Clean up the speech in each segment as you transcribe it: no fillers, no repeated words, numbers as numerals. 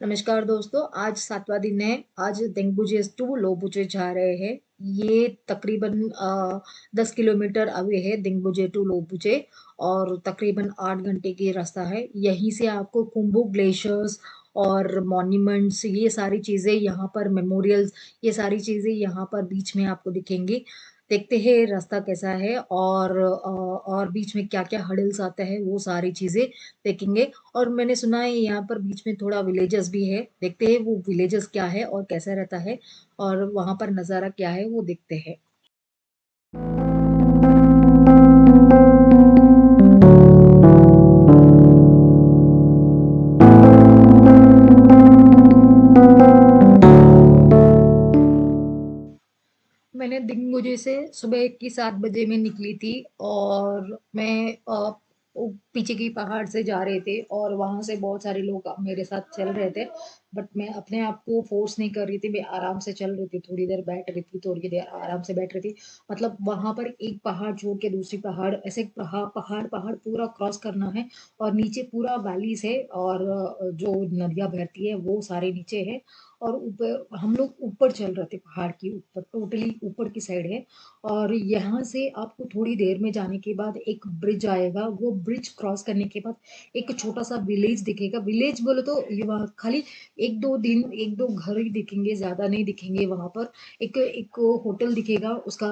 नमस्कार दोस्तों, आज 7वां दिन है। आज दिंगबुजेस टू लोबुजे जा रहे हैं। ये तकरीबन 10 किलोमीटर अवे है दिंगबुजे टू लोबुजे और तकरीबन 8 घंटे की रास्ता है। यहीं से आपको कुंभू ग्लेशियर्स और मॉन्यूमेंट्स ये सारी चीज़ें यहाँ पर मेमोरियल्स ये सारी चीज़ें यहाँ पर बीच में आपको दिखेंगी। देखते हैं रास्ता कैसा है और बीच में क्या-क्या हर्डल्स आता है वो सारी चीज़ें देखेंगे। और मैंने सुना है यहाँ पर बीच में थोड़ा विलेजेस भी है। देखते हैं वो विलेजेस क्या है और कैसा रहता है और वहाँ पर नज़ारा क्या है वो देखते हैं। मैंने दिनगुजे से सुबह की 7 बजे में निकली थी और मैं पीछे की पहाड़ से जा रहे थे और वहाँ से बहुत सारे लोग मेरे साथ चल रहे थे। बट मैं अपने आप को फोर्स नहीं कर रही थी, मैं आराम से चल रही थी, थोड़ी देर बैठ रही थी, थोड़ी देर आराम से बैठ रही थी। मतलब वहाँ पर एक पहाड़ छोड़ के दूसरी पहाड़ ऐसे पहाड़ पूरा क्रॉस करना है और नीचे पूरा वैलीज है और जो नदियाँ बहती है वो सारे नीचे है और ऊपर हम लोग ऊपर चल रहे थे पहाड़ की ऊपर, टोटली ऊपर की साइड है। और यहाँ से आपको थोड़ी देर में जाने के बाद एक ब्रिज आएगा, वो ब्रिज क्रॉस करने के बाद एक छोटा सा विलेज दिखेगा। विलेज बोले तो ये वहाँ खाली एक दो दिन एक दो घर ही दिखेंगे, ज्यादा नहीं दिखेंगे। वहां पर एक एक होटल दिखेगा, उसका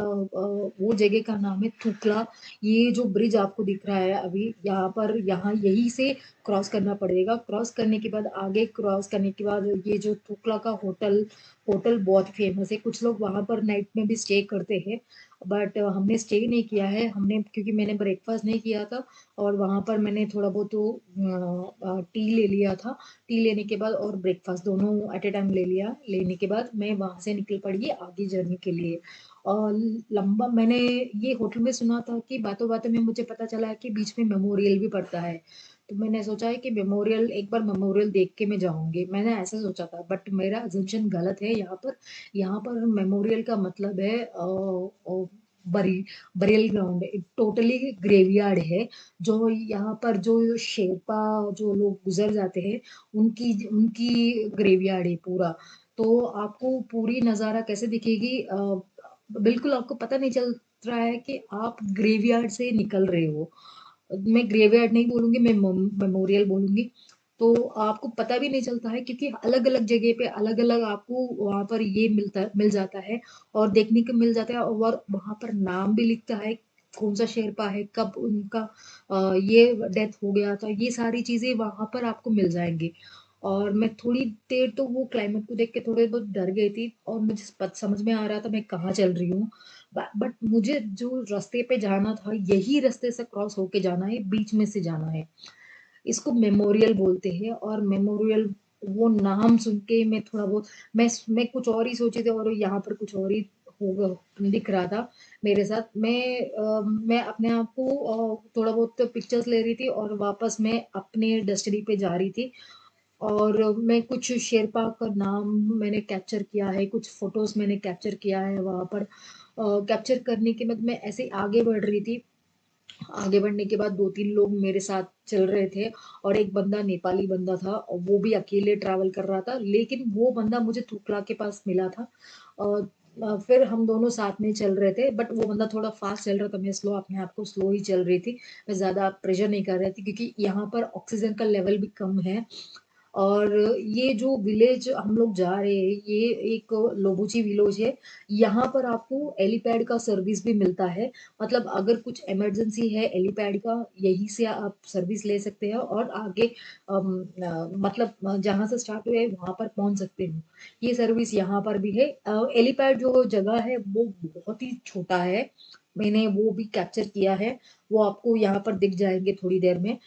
वो जगह का नाम है थुकला। ये जो ब्रिज आपको दिख रहा है अभी यहाँ पर, यहाँ यही से क्रॉस करना पड़ेगा। क्रॉस करने के बाद आगे क्रॉस करने के बाद ये जो तुकला का होटल होटल बहुत फेमस है। कुछ लोग वहां पर नाइट में भी स्टे करते हैं बट हमने स्टे नहीं किया है, हमने क्योंकि मैंने ब्रेकफास्ट नहीं किया था और वहां पर मैंने थोड़ा बहुत टी ले लिया था। टी लेने के बाद और ब्रेकफास्ट दोनों एट ए टाइम ले लिया। लेने के बाद मैं वहां से निकल पड़ी आगे जर्नी के लिए। और लंबा मैंने ये होटल में सुना था कि बातों बातों में मुझे पता चला है कि बीच में मेमोरियल भी पड़ता है। तो मैंने सोचा है कि मेमोरियल एक बार मेमोरियल देख के मैं जाऊंगी, मैंने ऐसा सोचा था बट मेरा अजम्पशन गलत है। यहाँ पर मेमोरियल का मतलब है बरी बरियल ग्राउंड है, टोटली ग्रेवयार्ड है। जो यहाँ पर जो शेरपा जो लोग गुजर जाते हैं उनकी उनकी ग्रेवयार्ड है पूरा। तो आपको पूरी नज़ारा कैसे दिखेगी, बिल्कुल आपको पता नहीं चल रहा है कि आप ग्रेवयार्ड से निकल रहे हो। मैं ग्रेवयार्ड नहीं बोलूंगी, मैं मेमोरियल बोलूंगी। तो आपको पता भी नहीं चलता है क्योंकि अलग अलग जगह पे अलग अलग आपको वहां पर ये मिल जाता है और देखने को मिल जाता है और वहां पर नाम भी लिखता है कौन सा शेरपा है, कब उनका ये डेथ हो गया था। ये सारी चीजें वहां पर आपको मिल जाएंगी। और मैं थोड़ी देर तो वो क्लाइमेट को देख के थोड़ी बहुत डर गई थी और मुझे समझ में आ रहा था मैं कहाँ चल रही हूँ। बट मुझे जो रास्ते पे जाना था यही रास्ते से क्रॉस होके जाना है, बीच में से जाना है। इसको मेमोरियल बोलते हैं और मेमोरियल वो नाम सुन के मैं थोड़ा बहुत मैं कुछ और ही सोचे थे और यहाँ पर कुछ और ही होगा दिख रहा था मेरे साथ। मैं अपने आप को थोड़ा बहुत पिक्चर्स ले रही थी और वापस मैं अपने डेस्टिनी पे जा रही थी। और मैं कुछ शेरपा का नाम मैंने कैप्चर किया है, कुछ फोटोज मैंने कैप्चर किया है वहां पर। कैप्चर करने के बाद मैं ऐसे आगे बढ़ रही थी। आगे बढ़ने के बाद 2-3 लोग मेरे साथ चल रहे थे और एक बंदा नेपाली बंदा था और वो भी अकेले ट्रैवल कर रहा था, लेकिन वो बंदा मुझे तुकला के पास मिला था। और फिर हम दोनों साथ में चल रहे थे बट वो बंदा थोड़ा फास्ट चल रहा था, मैं स्लो अपने आप को स्लो ही चल रही थी। मैं ज्यादा प्रेशर नहीं कर रही थी क्योंकि यहाँ पर ऑक्सीजन का लेवल भी कम है। और ये जो विलेज हम लोग जा रहे हैं ये एक लोबूची विलेज है। यहाँ पर आपको एलिपैड का सर्विस भी मिलता है। मतलब अगर कुछ इमरजेंसी है एलिपैड का यहीं से आप सर्विस ले सकते हैं और आगे मतलब जहाँ से स्टार्ट हुए वहां पर पहुंच सकते हो। ये सर्विस यहाँ पर भी है। एलिपैड जो जगह है वो बहुत ही छोटा है, मैंने वो भी कैप्चर किया है। वो आपको यहाँ पर दिख जाएंगे थोड़ी देर में।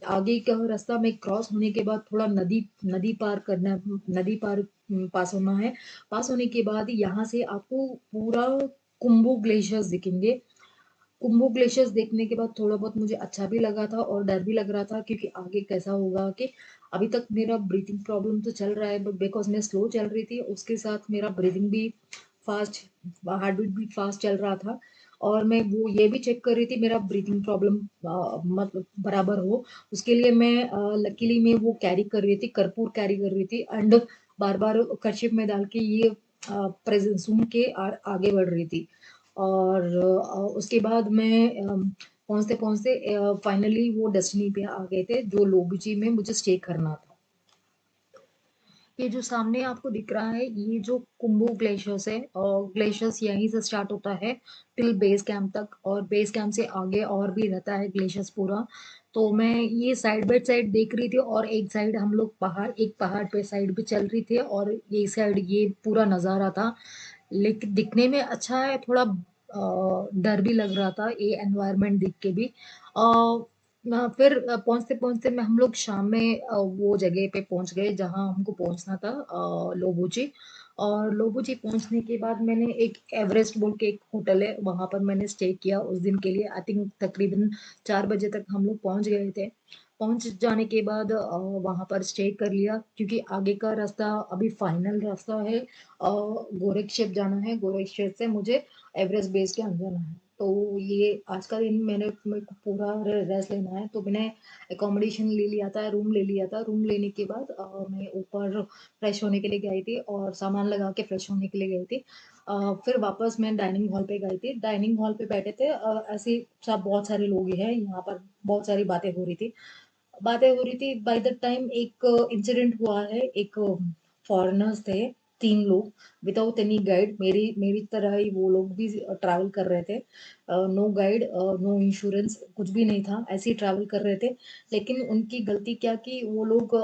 आगे का रास्ता में क्रॉस होने के बाद थोड़ा नदी नदी पार करना, नदी पार पास होना है। पास होने के बाद यहाँ से आपको पूरा कुंभू ग्लेशियर्स दिखेंगे। कुंभू ग्लेशियर्स देखने के बाद थोड़ा बहुत मुझे अच्छा भी लगा था और डर भी लग रहा था क्योंकि आगे कैसा होगा। कि अभी तक मेरा ब्रीथिंग प्रॉब्लम तो चल रहा है बट बिकॉज मैं स्लो चल रही थी उसके साथ मेरा ब्रीथिंग भी फास्ट, हार्ट बीट भी फास्ट चल रहा था। और मैं वो ये भी चेक कर रही थी मेरा ब्रीथिंग प्रॉब्लम मतलब बराबर हो, उसके लिए मैं लकीली मैं वो कैरी कर रही थी, कर्पूर कैरी कर रही थी एंड बार-बार कर्चीफ में डाल के ये प्रेज़ेंट सुन के आगे बढ़ रही थी। और उसके बाद मैं पहुँचते-पहुँचते फाइनली वो डेस्टिनी पे आ गए थे, जो लोबूची में मुझे स्टे करना था। ये जो सामने आपको दिख रहा है, ये जो कुंभू ग्लेशियर्स है और ग्लेशियर्स यहीं से स्टार्ट होता है टिल बेस कैंप तक और बेस कैंप से आगे और भी रहता है ग्लेशियर्स पूरा। तो मैं ये साइड बाय साइड देख रही थी और एक साइड हम लोग एक पहाड़ पे साइड पे चल रही थी और ये साइड ये पूरा नज़ारा था। लेकिन दिखने में अच्छा है, थोड़ा डर भी लग रहा था ये एनवायरनमेंट देख के भी। फिर पहुँचते-पहुँचते मैं हम लोग शाम में वो जगह पे पहुँच गए जहाँ हमको पहुँचना था लोबूची और लोबूची पहुँचने के बाद मैंने एक एवरेस्ट बोल के एक होटल है, वहाँ पर मैंने स्टे किया उस दिन के लिए। आई थिंक तकरीबन 4 बजे तक हम लोग पहुँच गए थे। पहुँच जाने के बाद वहाँ पर स्टे कर लिया क्योंकि आगे का रास्ता अभी फाइनल रास्ता है गोरक्षेप जाना है, गोरक्षेप से मुझे एवरेस्ट बेस कैंप जाना है। तो ये आज का दिन मेरे को पूरा रेस्ट लेना है तो मैंने अकोमोडेशन ले लिया था, रूम ले लिया था। रूम लेने के बाद मैं ऊपर फ्रेश होने के लिए गई थी और सामान लगा के फ्रेश होने के लिए गई थी। फिर वापस मैं डाइनिंग हॉल पे गई थी। डाइनिंग हॉल पे बैठे थे ऐसे ही सब बहुत सारे लोग हैं यहाँ पर, बहुत सारी बातें हो रही थी बाय द टाइम एक इंसिडेंट हुआ है। एक फॉरेनर्स थे 3 लोग विदाउट एनी गाइड, मेरी मेरी तरह ही वो लोग भी ट्रैवल कर रहे थे। नो गाइड, नो इंश्योरेंस, कुछ भी नहीं था, ऐसे ही ट्रैवल कर रहे थे। लेकिन उनकी गलती क्या कि वो लोग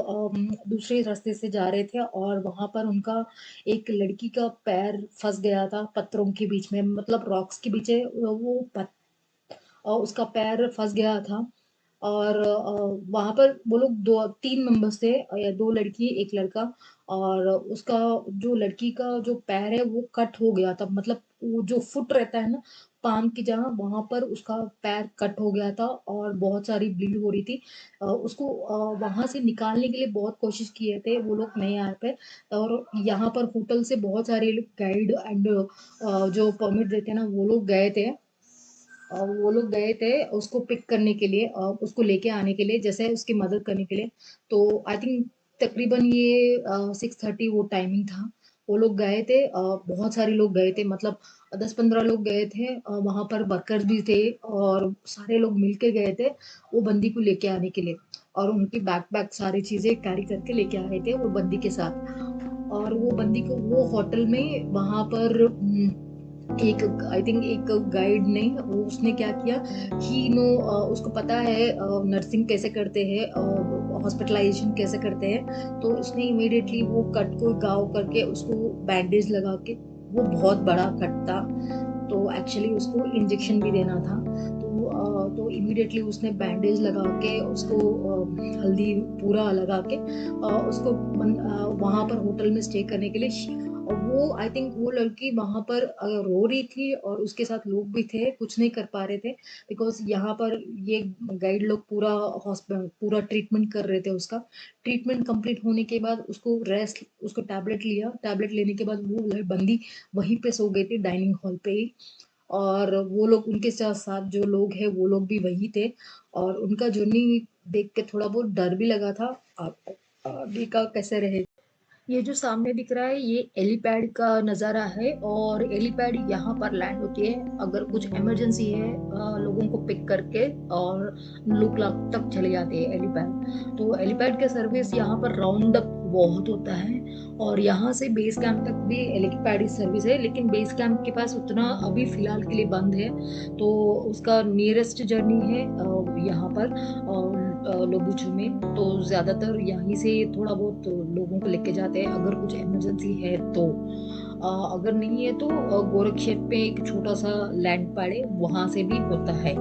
दूसरे रास्ते से जा रहे थे और वहाँ पर उनका एक लड़की का पैर फँस गया था पत्थरों के बीच में, मतलब रॉक्स के पीछे वो उसका पैर फँस गया था और वहाँ पर वो लोग 2-3 मेंबर्स थे या 2 लड़की 1 लड़का और उसका जो लड़की का जो पैर है वो कट हो गया था, मतलब वो जो फुट रहता है ना पाम की जगह वहाँ पर उसका पैर कट हो गया था और बहुत सारी ब्लीड हो रही थी। उसको वहाँ से निकालने के लिए बहुत कोशिश किए थे, वो लोग नहीं आ पाए और यहाँ पर होटल से बहुत सारे लोग गाइड एंड जो परमिट देते हैं ना वो लोग गए थे। वो लोग गए थे उसको पिक करने के लिए उसको लेके आने के लिए जैसे उसकी मदद करने के लिए। तो आई थिंक तकरीबन ये 6:30 वो टाइमिंग था। वो लोग गए थे बहुत सारे लोग गए थे, मतलब 10-15 लोग गए थे। वहाँ पर वर्कर्स भी थे और सारे लोग मिलके गए थे वो बंदी को लेके आने के लिए और उनकी बैग सारी चीज़ें कैरी करके लेके आए थे वो बंदी के साथ। और वो बंदी को वो होटल में वहाँ पर एक आई थिंक एक गाइड ने उसने क्या किया ही नो उसको पता है नर्सिंग कैसे करते हैं हॉस्पिटलाइजेशन कैसे करते हैं, तो उसने इमीडिएटली वो कट को गाँव करके उसको बैंडेज लगा के, वो बहुत बड़ा कट था तो एक्चुअली उसको इंजेक्शन भी देना था। तो इमीडिएटली उसने बैंडेज लगा के उसको हल्दी पूरा लगा के उसको वहाँ पर होटल में स्टे करने के लिए और वो आई थिंक वो लड़की वहाँ पर रो रही थी और उसके साथ लोग भी थे, कुछ नहीं कर पा रहे थे बिकॉज़ यहाँ पर ये गाइड लोग पूरा ट्रीटमेंट कर रहे थे उसका। ट्रीटमेंट कंप्लीट होने के बाद उसको टैबलेट लिया, टैबलेट लेने के बाद वो बंदी वहीं पे सो गई थी डाइनिंग हॉल पे ही और वो लोग उनके साथ जो लोग हैं वो लोग भी वही थे और उनका जर्नी देख के थोड़ा बहुत डर भी लगा था। आगे का कैसे रहेगा। ये जो सामने दिख रहा है ये एलीपैड का नज़ारा है और एलीपैड यहाँ पर लैंड होती है अगर कुछ इमरजेंसी है लोगों को पिक करके और लुकलाक तक चले जाते हैं एलीपैड। तो एलीपैड का सर्विस यहाँ पर राउंड अप बहुत होता है और यहाँ से बेस कैंप तक भी एलीपैड की सर्विस है लेकिन बेस कैंप के पास उतना अभी फ़िलहाल के लिए बंद है। तो उसका नियरेस्ट जर्नी है यहाँ पर लोबूचू में, तो ज़्यादातर यहीं से थोड़ा बहुत लोगों को लेके जाते हैं अगर कुछ इमरजेंसी है तो। अगर नहीं है तो गोरक्षेप पे एक छोटा-सा लैंड पैड है, वहाँ से भी होता है।